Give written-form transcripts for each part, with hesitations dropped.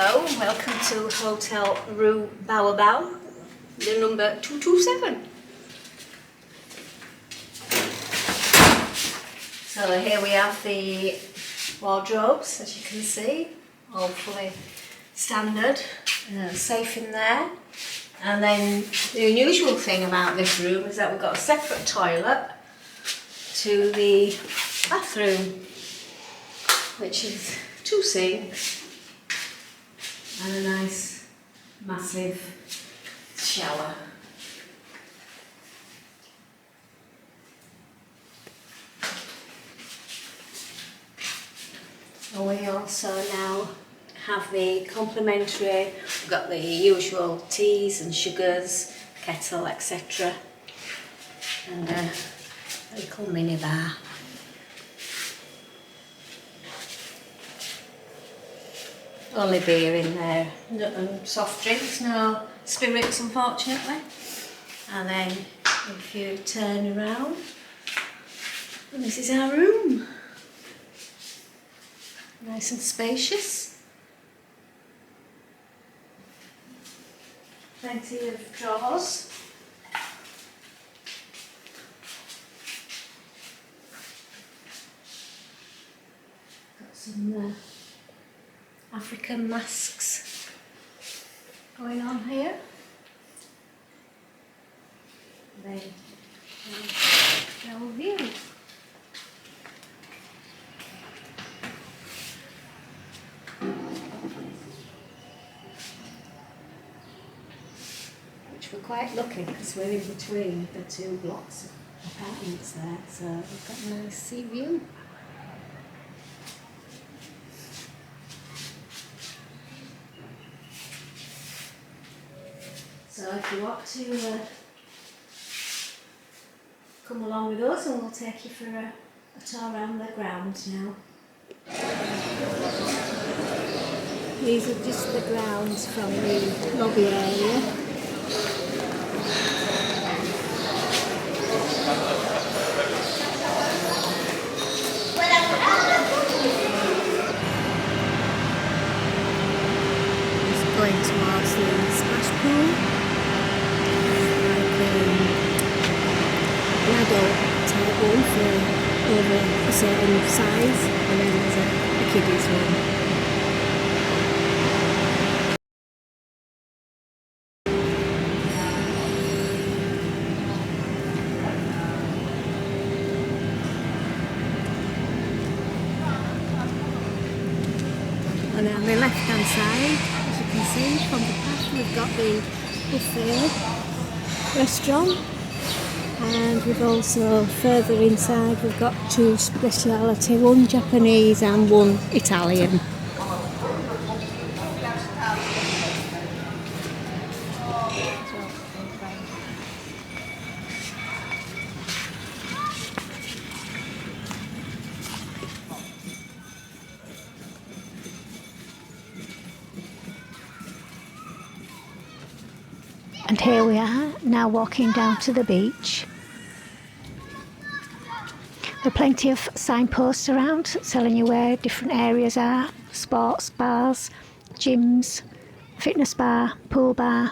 Hello, welcome to Hotel Riu Baobab, the number 227. So here we have the wardrobes, as you can see, all fully standard, safe in there. And then the unusual thing about this room is that we've got a separate toilet to the bathroom, which is 2 sinks and a nice massive shower. And we also now have the complimentary, we've got the usual teas and sugars, kettle, etc. And a little mini bar. Only beer in there, no soft drinks, no spirits unfortunately. And then if you turn around, and this is our room. Nice and spacious. Plenty of drawers. Got some African masks going on here. Then our view. Which we're quite lucky because we're in between the 2 blocks of apartments there, so we've got a nice sea view. So if you want to come along with us, and we'll take you for a tour around the grounds now. These are just the grounds from the lobby area. Just going towards the splash pool. An adult type one for over a certain size, and then there's a kiddies one. And on the left hand side, as you can see from the path, we've got the buffet restaurant. And we've also, further inside, we've got 2 speciality, one Japanese and one Italian. And here we are, now walking down to the beach. There are plenty of signposts around telling you where different areas are. Sports bars, gyms, fitness bar, pool bar.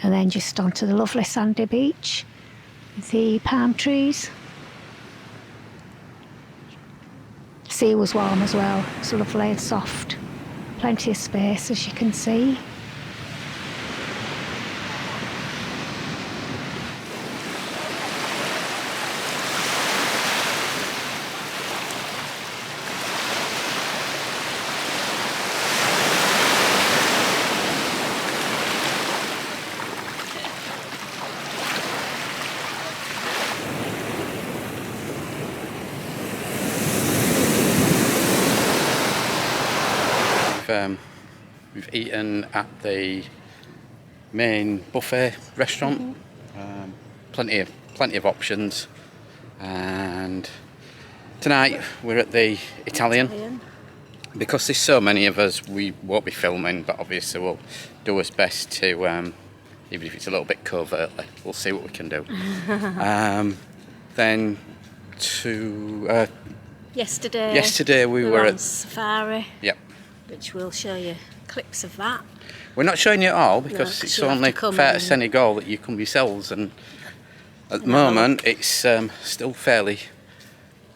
And then just onto the lovely sandy beach with the palm trees. The sea was warm as well, it's lovely and soft. Plenty of space, as you can see. We've eaten at the main buffet restaurant. Plenty of options, and tonight we're at the Italian. Because there's so many of us, we won't be filming, but obviously we'll do our best to, even if it's a little bit covertly, we'll see what we can do. Then to Yesterday we were on at safari. Yep. which we'll show you clips of that. We're not showing you it all because No, 'cause it's you'll have only to come fair to and- Senegal that you come yourselves, and at the And have a moment it's still fairly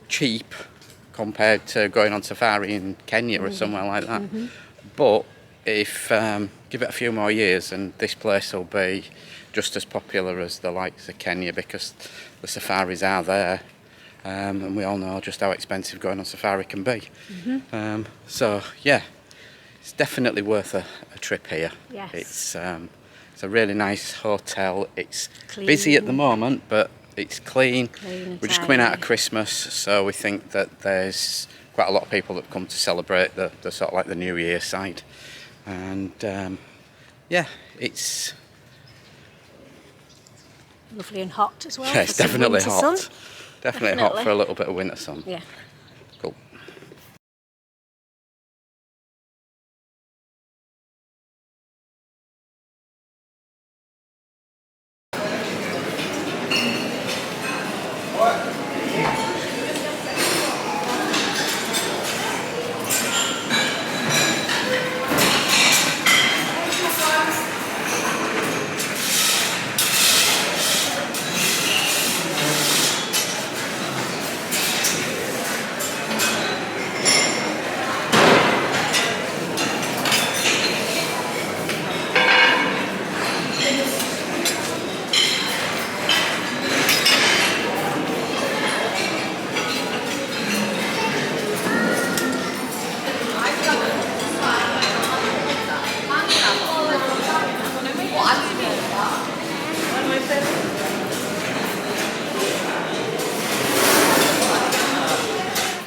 cheap compared to going on safari in Kenya or somewhere like that. But if give it a few more years and this place will be just as popular as the likes of Kenya, because the safaris are there, and we all know just how expensive going on safari can be. So yeah, it's definitely worth a trip here. Yes. It's a really nice hotel. It's Clean. busy at the moment, but it's clean. Clean and We're just coming out of tidy. Christmas, so we think that there's quite a lot of people that come to celebrate the sort of like the New Year side. And yeah, it's Lovely and hot as well. yeah, it's for some definitely winter hot. sun. Definitely hot Definitely. for a little bit of winter sun. Yeah. Cool.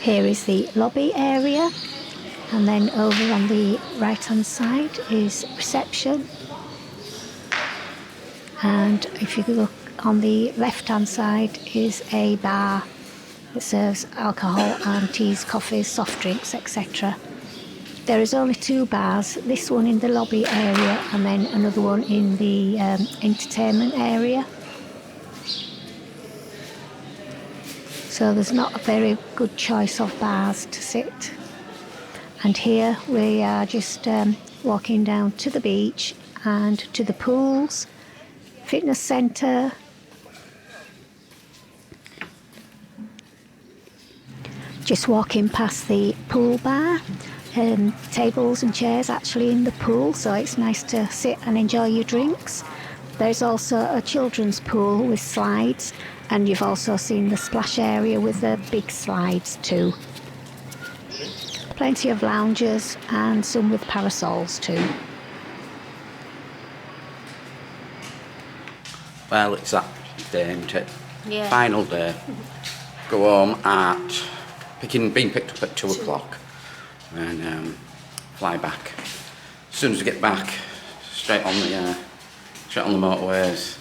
Here is the lobby area, and then over on the right hand side is reception, and if you look on the left hand side is a bar that serves alcohol and teas, coffees, soft drinks, etc. There is only two bars, this one in the lobby area and then another one in the entertainment area. So there's not a very good choice of bars to sit. And here we are just walking down to the beach and to the pools, fitness centre. Just walking past the pool bar, tables and chairs actually in the pool, so it's nice to sit and enjoy your drinks. There's also a children's pool with slides, and you've also seen the splash area with the big slides too. Plenty of lounges and some with parasols too. Well, it's that day, isn't it? Yeah. Final day. Go home at being picked up at 2 o'clock and fly back. As soon as we get back, straight on the motorways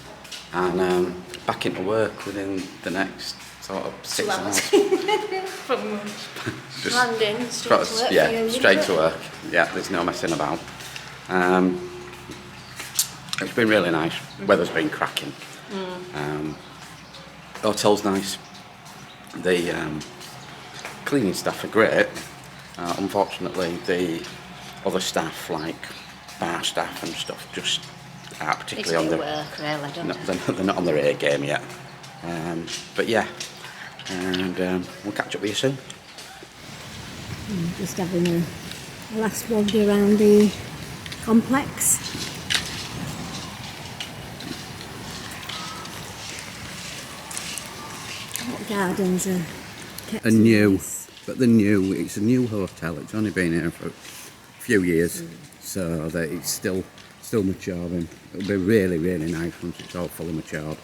and back into work within the next sort of 6 hours. From Just landing straight to work. yeah, straight to work. Yeah, there's no messing about. It's been really nice. Weather's been cracking. Hotel's nice. The cleaning staff are great. Unfortunately, the other staff, like bar staff and stuff, just aren't It's particularly on new their work really, don't it? they're not on their A game yet. But yeah, and we'll catch up with you soon. Just having a last wander around the complex. What gardens are kept And new, nice. but it's a new hotel. It's only been here for a few years, so that it's still maturing. It'll be really, really nice once it's all fully matured.